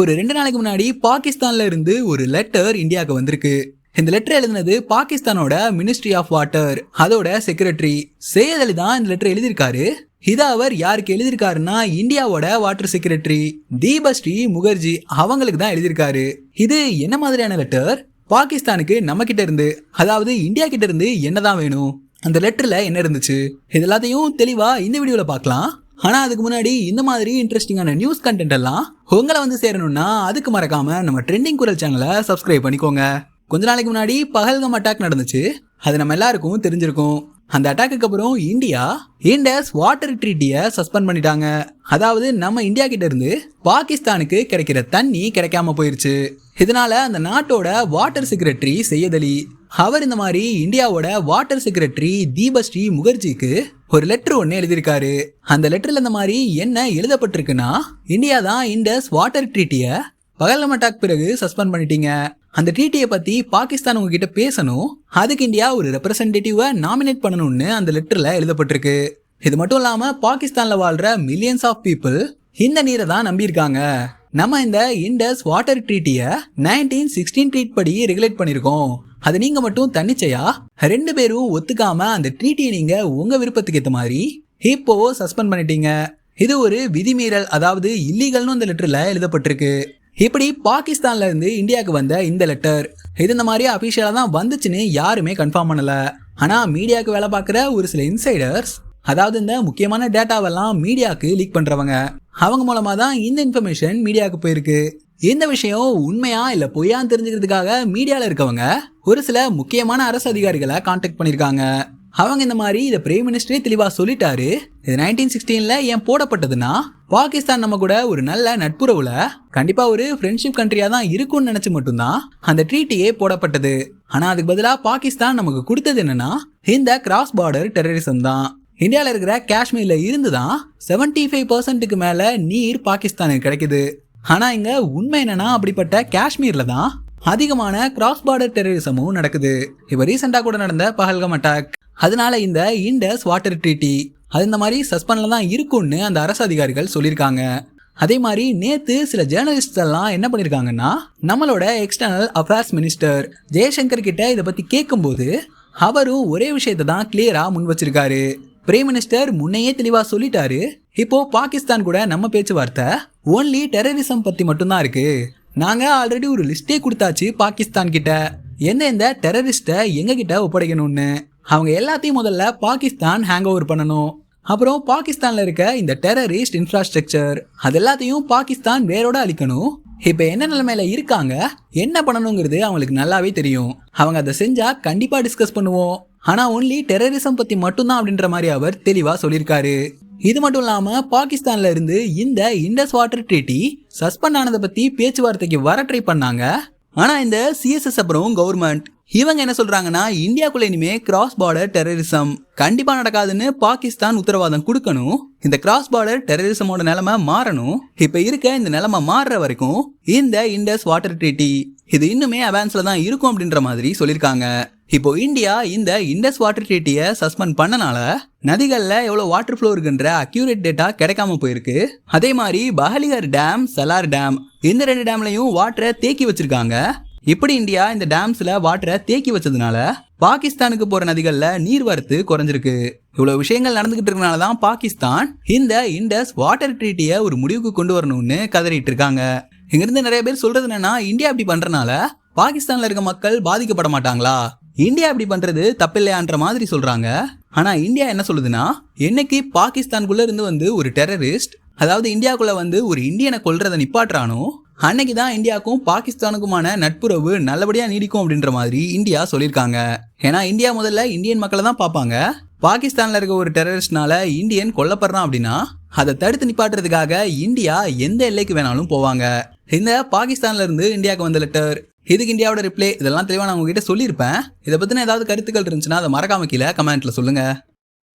ஒரு 2 நாளைக்கு முன்னாடி பாகிஸ்தான்ல இருந்து ஒரு லெட்டர் இந்தியாவுக்கு வந்திருக்கு. இந்த லெட்டர் எழுதினது பாகிஸ்தானோட மினிஸ்ட்ரி ஆஃப் வாட்டர், அதோட செக்ரட்டரி சையத் அலி தான் இந்த லெட்டர் எழுதியிருக்காரு. இதை அவர் யாருக்கு எழுதியிருக்காருன்னா இந்தியாவோட வாட்டர் செக்ரட்டரி தீபஸ்ரீ முகர்ஜி அவங்களுக்கு தான் எழுதியிருக்காரு. இது என்ன மாதிரியான லெட்டர்? பாகிஸ்தானுக்கு நம்ம கிட்ட இருந்து, அதாவது இந்தியா கிட்ட இருந்து என்னதான் வேணும், அந்த லெட்டர்ல என்ன இருந்துச்சு, இது எல்லாத்தையும் தெளிவா இந்த வீடியோல பார்க்கலாம். ஆனா அதுக்கு முன்னாடி இந்த மாதிரி இன்ட்ரெஸ்டிங்கான நியூஸ் கண்டென்ட் எல்லாம் உங்களை வந்து சேரணும்னா அதுக்கு மறக்காம நம்ம ட்ரெண்டிங் குரல் சேனலை சப்ஸ்கிரைப் பண்ணிக்கோங்க. கொஞ்ச நாளைக்கு முன்னாடி பஹல்காம் அட்டாக் நடந்துச்சு. அது நம்ம எல்லாருக்கும் தெரிஞ்சிருக்கும். அந்த அட்டாக்கு அப்புறம் இந்தியா இண்டஸ் வாட்டர் ட்ரீட்டியை சஸ்பெண்ட் பண்ணிட்டாங்க. அதாவது நம்ம இந்தியா கிட்ட இருந்து பாகிஸ்தானுக்கு கிடைக்கிற தண்ணி கிடைக்காம போயிருச்சு. இதனால அந்த நாட்டோட வாட்டர் செக்ரட்டரி சையத் அலி அவர் இந்த மாதிரி இந்தியாவோட வாட்டர் செக்ரட்டரி தீபஸ்ரீ முகர்ஜிக்கு ஒரு லெட்டர் ஒன்னு எழுதியிருக்காரு. அந்த லெட்டர்ல இந்த மாதிரி என்ன எழுதப்பட்டிருக்குன்னா, இந்தியா தான் இண்டஸ் வாட்டர் ட்ரீட்டியை பஹல்காம் அட்டாக் பிறகு சஸ்பெண்ட் பண்ணிட்டீங்க. அந்த ட்ரீட்டியை பத்தி பாகிஸ்தான் உங்ககிட்ட பேசணும், அதுக்கு இந்தியா ஒரு ரெப்ரசன்டேட்டிவை நாமினேட் பண்ணணும்னு அந்த லெட்டர்ல எழுதப்பட்டிருக்கு. இது மட்டும் இல்லாம பாகிஸ்தான்ல வாழ்ற மில்லியன்ஸ் ஆஃப் பீப்புள் இந்த நீரை தான் நம்பியிருக்காங்க. நம்ம இந்த இண்டஸ் வாட்டர் ட்ரீட்டியை 1916 ட்ரீட் படி ரெகுலேட் பண்ணிருக்கோம். அது நீங்க மட்டும் தன்னிச்சையா 2 பேரும் ஒத்துக்காம அந்த ட்ரீட்டியை நீங்க உங்க விருப்பத்துக்கு ஏற்ற மாதிரி இப்போ சஸ்பெண்ட் பண்ணிட்டீங்க. இது ஒரு விதிமீறல், அதாவது இல்லீகல்னு அந்த லெட்டர்ல எழுதப்பட்டிருக்கு. இப்படி பாகிஸ்தான்ல இருந்து இந்தியாவுக்கு வந்த இந்த லெட்டர் இது இந்த மாதிரி அபிஷியலா தான் வந்துச்சுன்னு யாருமே கன்ஃபார்ம் பண்ணல. ஆனா மீடியாவுக்கு வேலை பார்க்குற ஒரு சில இன்சைடர்ஸ், அதாவது இந்த முக்கியமான டேட்டாவெல்லாம் மீடியாவுக்கு லீக் பண்றவங்க, அவங்க மூலமா தான் இந்த இன்ஃபர்மேஷன் மீடியாவுக்கு போயிருக்கு. இந்த விஷயம் உண்மையா இல்ல பொய்யான்னு தெரிஞ்சுக்கிறதுக்காக மீடியால இருக்கவங்க ஒரு சில முக்கியமான அரசு அதிகாரிகளை கான்டாக்ட் பண்ணிருக்காங்க. அவங்க இந்த மாதிரி இதை பிரைம் மினிஸ்டரே தெளிவா சொல்லிட்டாரு. இது 1916ல ஏன் போடப்பட்டதுன்னா, பாகிஸ்தான் நம்ம கூட ஒரு நல்ல நட்புறவுல கண்டிப்பா ஒரு ஃப்ரெண்ட்ஷிப் கண்ட்ரியா தான் இருக்கும்னு நினைச்சு மட்டும்தான் அந்த ட்ரீட்டியே போடப்பட்டது. ஆனா அதுக்கு பதிலா பாகிஸ்தான் நமக்கு கொடுத்தது என்னன்னா இந்த கிராஸ் பார்டர் டெரரிசம் தான். இந்தியாவில் இருக்கிற காஷ்மீர்ல இருந்து தான் 75% மேல நீர் பாகிஸ்தானுக்கு கிடைக்குது. ஆனா இங்க உண்மை என்னன்னா, அப்படிப்பட்ட காஷ்மீர்ல தான் அதிகமான கிராஸ் பார்டர் டெரரிசமும் நடக்குது. இப்ப ரீசெண்டா கூட நடந்த பஹல்காம் அட்டாக், அதனால இந்த இண்டஸ் வாட்டர் ட்ரீட்டி அது இந்த மாதிரி சஸ்பெண்ட்ல தான் இருக்கும்னு அந்த அரசு அதிகாரிகள் சொல்லியிருக்காங்க. அதே மாதிரி நேத்து சில ஜேர்னலிஸ்ட் எல்லாம் என்ன பண்ணிருக்காங்கன்னா, நம்மளோட எக்ஸ்டர்னல் அஃபேர்ஸ் மினிஸ்டர் ஜெய்சங்கர் கிட்ட இதை பத்தி கேட்கும்போது அவரும் ஒரே விஷயத்தை தான் கிளியரா முன் வச்சிருக்காரு. பிரைம் மினிஸ்டர் முன்னையே தெளிவா சொல்லிட்டாரு, இப்போ பாகிஸ்தான் கூட நம்ம பேச்சுவார்த்தை ஓன்லி டெரரிசம் பத்தி மட்டும்தான் இருக்கு. நாங்க ஆல்ரெடி ஒரு லிஸ்டே கொடுத்தாச்சு பாகிஸ்தான் கிட்ட, எந்த டெரரிஸ்ட எங்க கிட்ட ஒப்படைக்கணும்னு. அவங்க எல்லாத்தையும் முதல்ல பாகிஸ்தான் ஹேங் ஓவர் பண்ணணும். அப்புறம் பாகிஸ்தான்ல இருக்க இந்த டெரரிஸ்ட் இன்ஃப்ராஸ்ட்ரக்சர் அது எல்லாத்தையும் பாகிஸ்தான் வேரோட அழிக்கணும். இப்ப என்ன நிலைமையில இருக்காங்க, என்ன பண்ணணுங்கிறது அவங்களுக்கு நல்லாவே தெரியும். அவங்க அதை செஞ்சா கண்டிப்பா டிஸ்கஸ் பண்ணுவோம், ஆனா ஒன்லி டெரரிசம் பத்தி மட்டும்தான் அப்படின்ற மாதிரி அவர் தெளிவா சொல்லியிருக்காரு. இது மட்டும் இல்லாம பாகிஸ்தான்ல இருந்து இந்த இண்டஸ் வாட்டர் ட்ரீட்டி சஸ்பெண்ட் ஆனதை பத்தி பேச்சுவார்த்தைக்கு வர ட்ரை பண்ணாங்க. ஆனா இந்த சிஎஸ்எஸ் அப்புறம் கவர்மெண்ட் இவங்க என்ன சொல்றாங்கன்னா, இந்தியாக்குள்ள இனிமே கிராஸ் பார்டர் டெரரிசம் கண்டிப்பா நடக்காதுன்னு பாகிஸ்தான் உத்தரவாதம் கொடுக்கணும். இந்த கிராஸ் பார்டர் டெரரிசமோட நிலைமை மாறணும். இப்ப இருக்க இந்த நிலைமை மாறுற வரைக்கும் இந்த இண்டஸ் வாட்டர் ட்ரீட்டி இது இன்னுமே அவான்ஸ்ல தான் இருக்கும் அப்படின்ற மாதிரி சொல்லியிருக்காங்க. இப்போ இந்தியா இந்த இண்டஸ் வாட்டர் ட்ரீட்டியை சஸ்பெண்ட் பண்ணனால நதிகள்ல எவ்வளவு வாட்டர் ஃப்ளோ இருக்குன்ற அக்யூரேட் டேட்டா கிடைக்காம போயிருக்கு. அதே மாதிரி பஹலிகர் டேம், சலார் டேம் இந்த 2 டேம்லையும் வாட்டரை தேக்கி வச்சிருக்காங்க. இப்படி இந்தியா இந்த டேம்ஸ்ல வாட்டரை தேக்கி வச்சதுனால பாகிஸ்தானுக்கு போற நதிகள்ல நீர்வரத்து குறைஞ்சிருக்கு. இவ்வளவு விஷயங்கள் நடந்துகிட்டு இருக்கனால தான் பாகிஸ்தான் இந்த இண்டஸ் வாட்டர் ட்ரீட்டியை ஒரு முடிவுக்கு கொண்டு வரணும்னு கதறிட்டு இருக்காங்க. இங்கிருந்து நிறைய பேர் சொல்றது என்னன்னா, இந்தியா இப்படி பண்றனால பாகிஸ்தான்ல இருக்க மக்கள் பாதிக்கப்பட மாட்டாங்களா, இந்தியா இப்படி பண்றது தப்பில்லையான்ற மாதிரி சொல்றாங்க. ஆனா இந்தியா என்ன சொல்லுதுன்னா, என்னைக்கு பாகிஸ்தானுக்குள்ள இருந்து வந்து ஒரு டெரரிஸ்ட், அதாவது இந்தியாவுக்குள்ள வந்து ஒரு இந்தியனை கொல்றதை நிப்பாட்டுறானோ அன்னைக்குதான் இந்தியாவுக்கும் பாகிஸ்தானுக்குமான நட்புறவு நல்லபடியா நீடிக்கும் அப்படின்ற மாதிரி இந்தியா சொல்லியிருக்காங்க. ஏன்னா இந்தியா முதல்ல இந்தியன் மக்களை தான் பார்ப்பாங்க. பாகிஸ்தான்ல இருக்க ஒரு டெரரிஸ்ட்னால இந்தியன் கொல்லப்படுறான் அப்படின்னா அதை தடுத்து நிப்பாட்டுறதுக்காக இந்தியா எந்த எல்லைக்கு வேணாலும் போவாங்க. இந்த பாகிஸ்தான்ல இருந்து இந்தியாவுக்கு வந்த லெட்டர், இதுக்கு இந்தியாவோட ரிப்ளை, இதெல்லாம் தெளிவா நான் உங்ககிட்ட சொல்லியிருப்பேன். இதை பத்தின ஏதாவது கருத்துக்கள் இருந்துச்சுன்னா அதை மறக்காம கீழே கமெண்ட்ல சொல்லுங்க.